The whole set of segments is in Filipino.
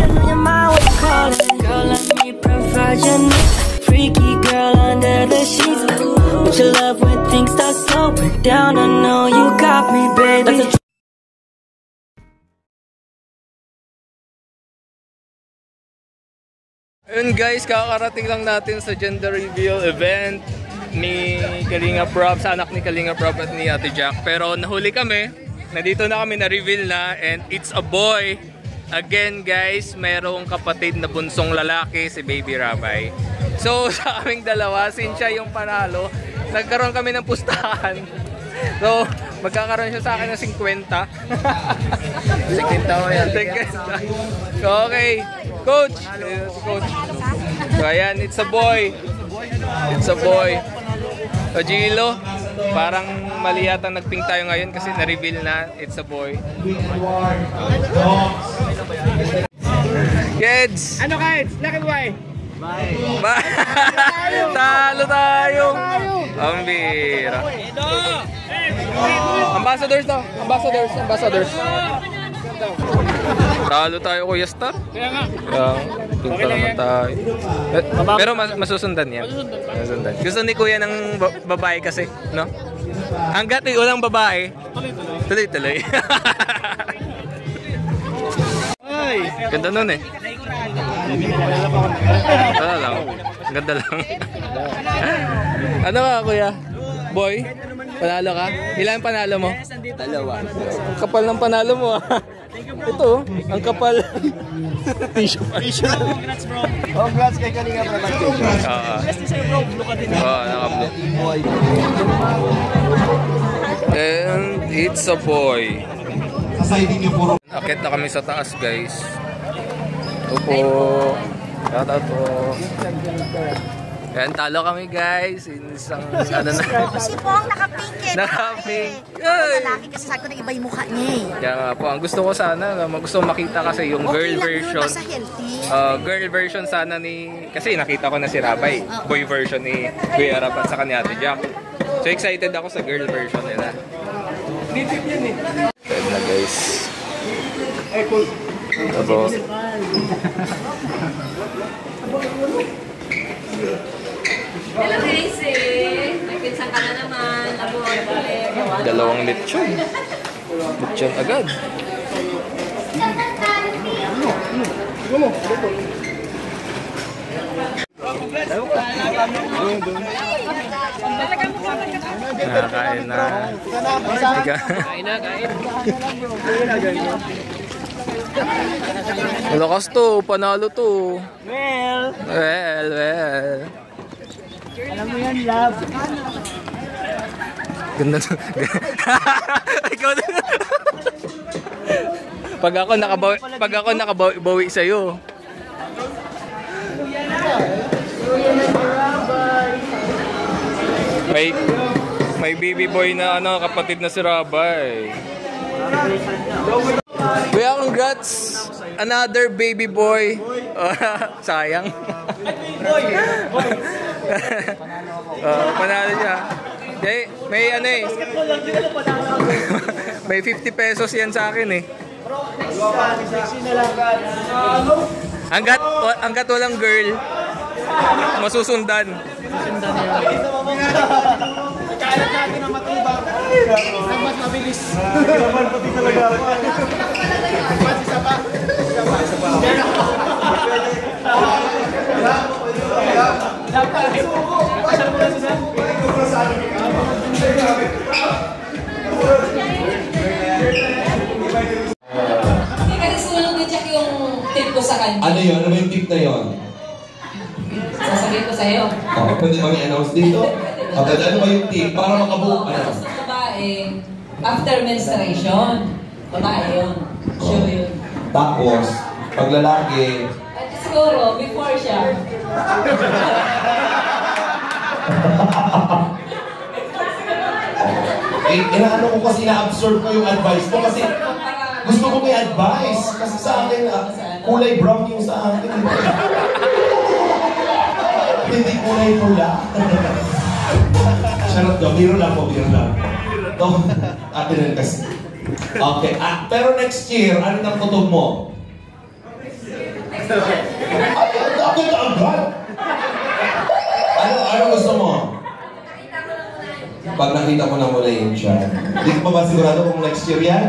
your mind, what you call it? Girl, let me provide your needs. Freaky girl under the sheets. With your love when things start slowing down, I know you got me, baby. Ayun guys, kakarating lang natin sa gender reveal event ni Kalinga Prab, sa anak ni Kalinga Prab at ni Ate Jack. Pero nahuli kami, nandito na kami, na-reveal na, and it's a boy. Again guys, mayroong kapatid na bunsong lalaki, si Baby Rabay. So sa aming dalawa, since siya yung panalo, nagkaroon kami ng pustahan. So magkakaroon siya sa akin ng 50. 50 mo yan. So okay, Coach. Coach. So ayan, it's a boy. It's a boy. So Gilo, parang mali yata nagping tayo ngayon kasi na-reveal na it's a boy. Kids! Ano kids? Lucky boy! Bye! Talo tayo! Ang bira. Ambassadors daw. Ambassadors. Talo tayo, Kuya Star. Kaya nga. Pinta naman tayo. Pero masusundan yan. Masusundan. Gusto ni Kuya ng babae kasi, no? Hanggat walang babae, tuloy-tuloy. Ganda nun eh. Ganda lang. Ganda lang. Ano ka, Kuya? Boy? Panalo ka? Ilan panalo mo? Dalawa. Kapal ng panalo mo ah. Ito, ang kapal. Tissue. Congrats bro. Congrats kay Kalinga Prab. Congrats din sa'yo bro. Blue ka din. Oo, naka-blue. And it's a boy. Akit na kami sa taas guys. Opo. Shoutout po. Ayan, talo kami guys. Isang ano na. Si Pong naka-pink eh. Naka-pink. Lalaki kasi sabi ko na iba yung mukha niya eh. Kaya nga po, ang gusto ko sana, gusto makita kasi yung girl version. Basta healthy. Girl version sana ni, kasi nakita ko na si Rabay. Boy version ni Kuya Rab at saka ni Ate Jack. So excited ako sa girl version nila. Ditip yan eh. Ayan na guys. Abo. Hello Gracie! Nagpinsan ka na naman. Dalawang lechon. Lechon agad. Kain na. Malakas to, panalo to. Well. Alam mo yan, love. Ganda to. Ikaw na. Pag ako nakabawi sa'yo. May baby boy na kapatid na si Rabay. Kuya, congrats! Another baby boy. Sayang. Panalo siya. May may 50 pesos yan sa akin eh. Hanggat walang girl, masusundan. Kailan natin na matibang. Mas mabilis. Pati talaga ako. Mas isa pa. Hindi kasi sulong din check yung tip ko sa kanya. Ano yun? Ano yung tip na yun? Sasabihin ko sa'yo. Okay, pwede bang i-announce dito? Okay, ano ba yung tip? Para makabuo. Tapos ng babae, after menstruation. Babae yun. Sure yun. Tapos, pag lalaki, At siguro, before siya. inaano ko kasi na-absorb ko yung advice mo kasi gusto ko may advice. Kasi sa akin, kulay brown yung sa akin. Hindi kulay pula. Charot daw, biro lang po, biro lang. Ito, atin rin kasi. Okay, pero next year, ano nang kutob mo? Agad. Ano gusto mo? Pag nakita mo na muna yung siya. Hindi ko pa ba sigurado kung next year yan?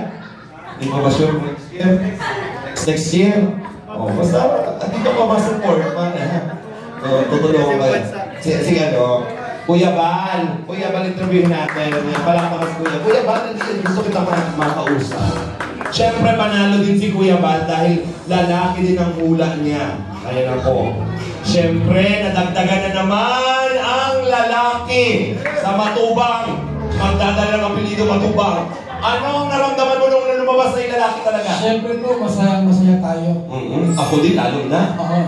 Hindi ko pa ba sure kung next year? Next year? Oh, basta, hindi ka pa ba support man tutulungan ko yan. Sige ano, Kuya Bal, interviewin natin. Palakpakas Kuya Bal, gusto kita makausap. Siyempre, panalo din si Kuya Bal dahil lalaki din ang hula niya. Kaya na po. Siyempre, nadagdagan na naman ang lalaki sa Matubang. Magdadala ng apelido Matubang. Ano ang naramdaman mo nung lumabas na yung lalaki talaga? Siyempre po, masaya tayo. Ako din, lalo na. Oo.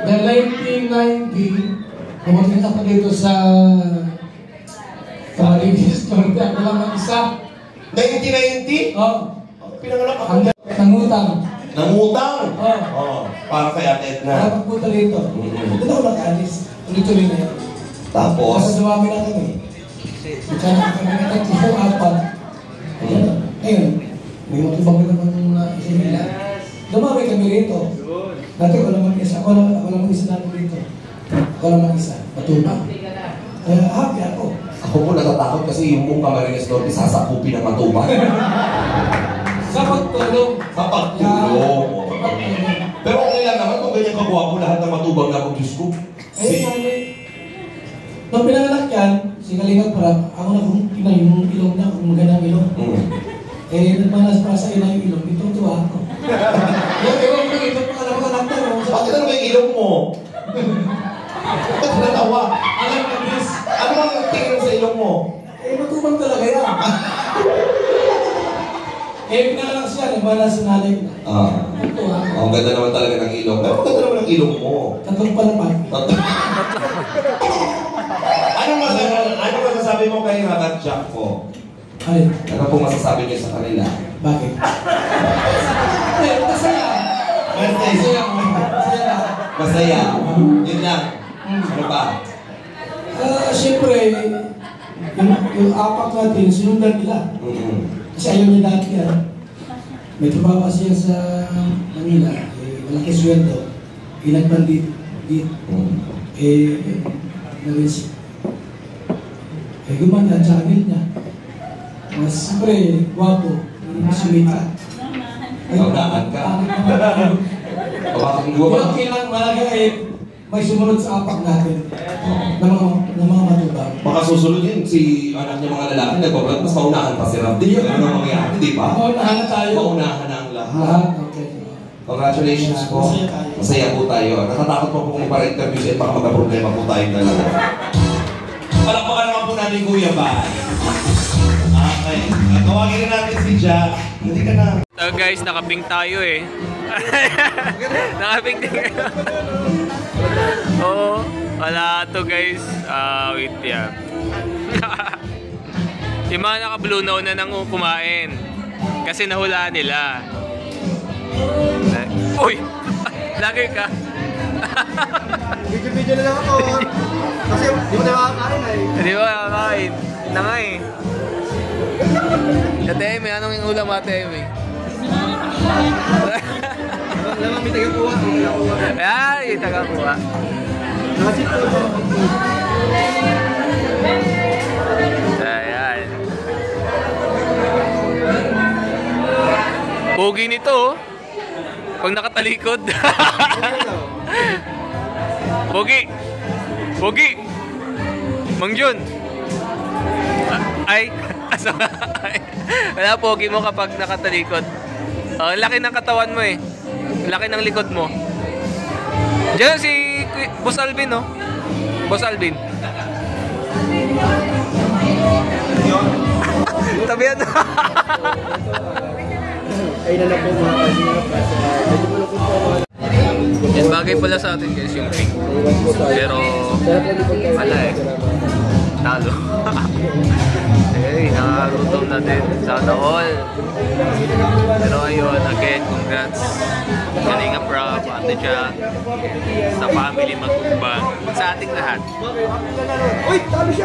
Dahil 1990, pumunta ako dito sa Release Store. Ako lang mag-isa. 1990? Oo. Pinanganak ako. Nangutang. Nangutang? Oo. Oo. Para kay Ate Edna. Pagpunta dito. Doon ako nag-alis. Tuloy-tuloy na yun. Tapos? Kasi dumami na kami. Kaya kami nagtatlo, apat. Ayun, may matubang na naman na isa nila. Dumami kami rito. Dati wala mag-isa namin rito. Wala mag-isa. Matubang. Kaya happy ako. Ako po natatakot kasi yung mong Camarines Norte sasakupin ng Matubang. Sa pagtulong. Sa pagtulong. Pero okay lang naman kung ganyan kagwapo lahat ng Matubang na kung Diyos ko. Ayun namin. Nung pinanganak yan, si Kalinga Prab, ako na kung yung ilong na, kung magandang ilong. Nagmanas para sa ina yung ilong, ito tuwa ako. Ewan ko, ito pa alam ko anak na. Bakit ano ba yung ilong mo? Ba't natawa? Alam ka, Chris. Ano ang tingin sa ilong mo? Matubang talaga yan. Pinanganak siya, nagmanas sa nanay ko. Tuwa ako. Ang ganda naman talaga ng ilong. Pero ang ganda naman ng ilong mo. Tatlong palapan. Ano masasabi mo kay Ragat Jack ko? Alin? Ano po masasabi niyo sa kanila? Bakit? Masaya. Masaya. Masaya. Yun lang. Ano pa? Siyempre, yung apak natin, sinundan nila. Kasi ayaw niya dati yan. May trabaho siya sa Manila. Malaki sweldo. Inagbandit. Naging gumanda ang channel niya. Mas siyempre, guwapo. Sumita. Kaunahan ka. Bakit mo ba? Kaya kailangan malaga may sumunod sa apak natin ng mga matubang. Baka susunod yun, si anak niya mga lalaki nagbablog, mas maunahan pa si Rob. Di yun ang mangyayari, di ba? Maunahan na tayo. Maunahan na ang lahat. Lahat, okay. Congratulations po. Masaya po tayo. Natatakot po po magpara-interview siya, baka magka-problema po tayo dalawa. Palakpakan naman po natin Kuya Bal. Okay. Tawagin na natin si Jack. Hindi ka na. So guys, nakaping tayo eh. Nakaping tayo. Oo. Wala to guys. Wait yan. Yung mga naka-blue now na nang kumain. Kasi nahulaan nila. Uy! Lagay ka. Video na lang ako. Kasi di mo na makakain ay. Hindi ba makakain? Na nga eh. Ate Eme, anong yung ulam Ate Eme? Alam mo, may taga-kuha. Ay, taga-kuha. Nakasit po. Ayan. Pogi nito oh. Pag nakatalikod. Pogi. Pogi. Mang Jun. Ay. Wala pogi mo kapag nakatalikod. Laki ng katawan mo eh. Laki ng likod mo. Diyan si Boss Alvin no? Boss Alvin. Tabihan. Ay na po mga kasinap. Yan bagay pala sa atin guys yung pink. Pero wala eh. Talo. Hey, nakakagutom na din. Sana all. Pero ayun, again, congrats. Kalinga Prab, Ate Jack, sa family Matubang, sa ating lahat.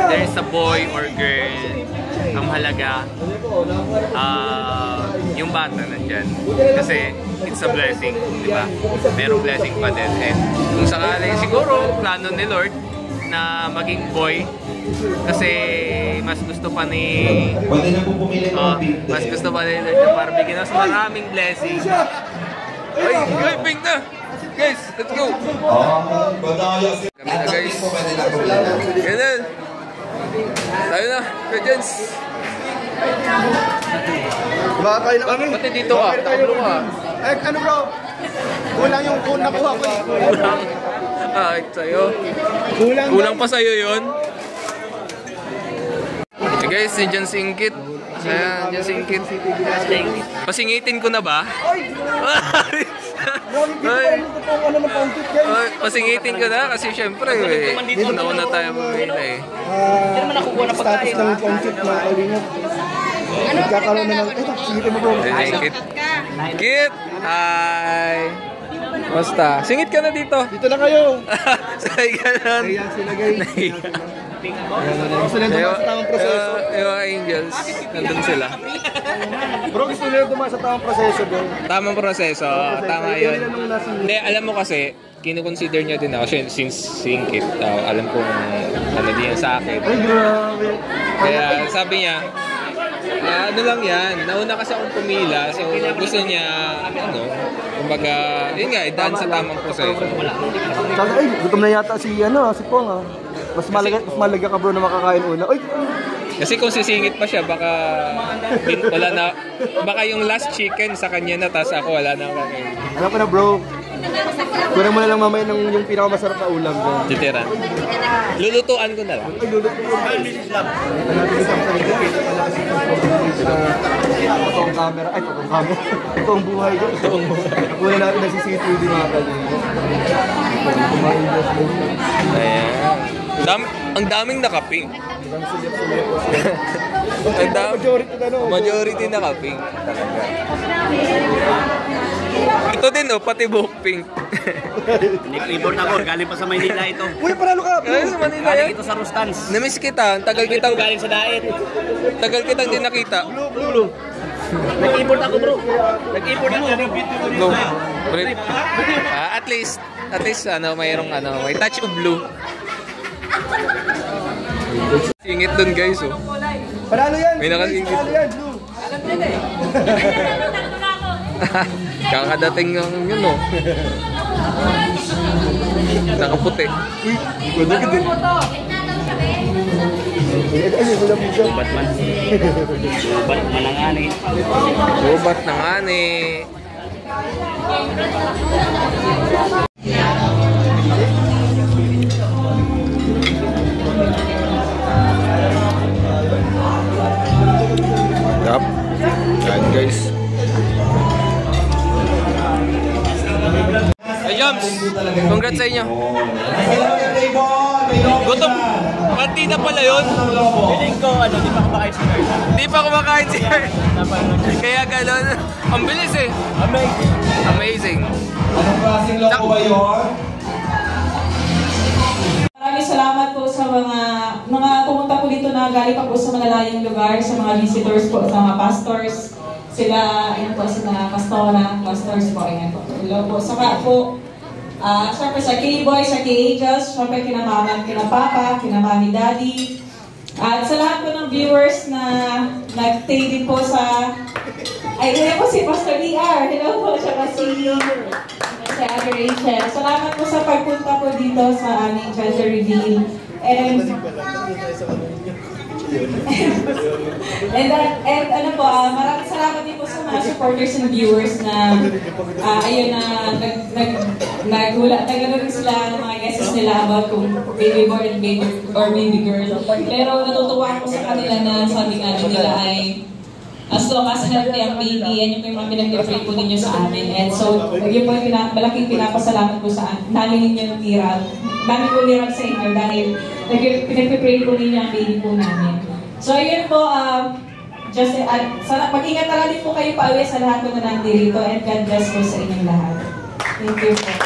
There's a boy or girl, ang halaga, yung bata nandyan. Kasi it's a blessing, di ba? Merong blessing pa din. And kung sakali, siguro plano ni Lord na maging boy. Kasi mas gusto pa ni... Pwede na po pumili ng pink. Mas gusto pa ni Lord na para bigyan us maraming blessing. Ay, pink na! Guys, let's go! Kami na guys. Ganun! Tayo na, Regents! Makakain na kami. Pati dito ka, takablo ka. Eh, ano bro? Kulang yung nakuha ko eh. Kulang. Sa'yo. Kulang pa sa'yo yun. Okay guys, si John Singkit. Ayan, John Singkit. Pasingitin ko na ba? Pasingitin ko na kasi syempre nauna tayo mamila eh. Hindi naman nakukuha na pagkain. Status ng concept na kalingap. Nagkakaroon na ng... Singitin mo bro. Singkit. Kit! Hi! Basta. Singit ka na dito. Dito na kayo. Say ganon. Ayan sila guys. Gusto nila dumaan sa tamang proseso. Yung angels, nandun sila. Bro, gusto nila dumaan sa tamang proseso bro. Tamang proseso, tama yun. Hindi, alam mo kasi, kinukonsider niya din ako since Singkit. Alam kong ano din yan sa akin. Ay, grabe. Kaya sabi niya, ano lang yan, nauna kasi akong pumila, so gusto niya, ano, kumbaga, yun nga, idaan sa tamang proseso. Ay, gutom na yata si Pong ah. Mas malaga ka bro na makakain una. Ay! Kasi kung sisingit pa siya, baka wala na, baka yung last chicken sa kanya na, tas ako wala na kakain. Alam ko na bro, kunin mo na lang mamaya yung pinakamasarap na ulam dyan. Titira. Lulutuan ko na lang. Ay, lulutuan. Totoong camera. Ay, totoong camera. Totoong buhay dyan. Totoong buhay. Kunin natin na si CCTV mga kanina. Ayan. Ang daming nakaping. Majority nakaping. Talaga. Ito din pati buhok pink. Nag-report ako, galing pa sa Maynila ito. Uy, paralo ka! Galing sa Manila Galing yan? ito sa Rustans. Namiss kita, tagal kitang Galing sa diet. Tagal kitang din nakita. Blue. Nag-import ako bro. Nag-import ako. No. At least mayroong may touch of blue. Singit dun guys Panalo yan! May nakasingit. Panalo yan, Blue! Kakadating ng yun nakaputi. Batman. Batman ang ani. Gubat ng ani. Yup. Yan guys. Hey Jams, congrats sa inyo. Gutom. Panti na pala yun. Feeling ko, di pa kumakain si Kurt. Hindi pa kumakain si Kurt. Kaya gano'n. Ang bilis eh. Amazing. Anong klaseng loko ba yun? Maraming salamat po sa mga pumunta po dito na galing pa po sa malalayong lugar, sa mga visitors po, sa mga pastors. Sila, sila pastors po, ayan po. Hello po. Saka po, syempre sa K-Boy, sa K-Angels, syempre kina mama, kina papa, kina mami, daddy. At sa lahat po ng viewers na nag-stay din po sa... Ay, hello po si Pastor DR. Hello po, siya si Ate Rachel. Salamat po sa pagpunta po dito sa aming gender reveal. And maraming salamat din po sa mga supporters and viewers na nagano'n sila ng mga guesses nila about kung baby boy and baby girl. Pero natutuwa ko sa kanila na sabi nga nila ay as long as healthy ang baby, yan yung mga pinag-pray po ninyo sa amin. And so, yun po yung malaking pinapasalamat po sa namin ninyo Tira. Dami po liran sa inyo dahil pinag-pray po ninyo ang baby po namin. So, yun po, mag-ingat talaga din po kayo pauwi sa lahat po na nandito and God bless po sa inyong lahat. Thank you po.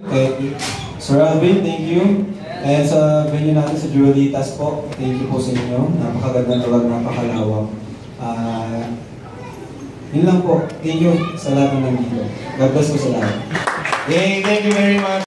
Okay. Sir Alvin, thank you. And sa venue natin sa Juelitas po, thank you po sa inyo. Napakaganda talaga, napakalawak. Yun lang po. Thank you sa lahat ng nandito. God bless po sa lahat. Hey, thank you very much.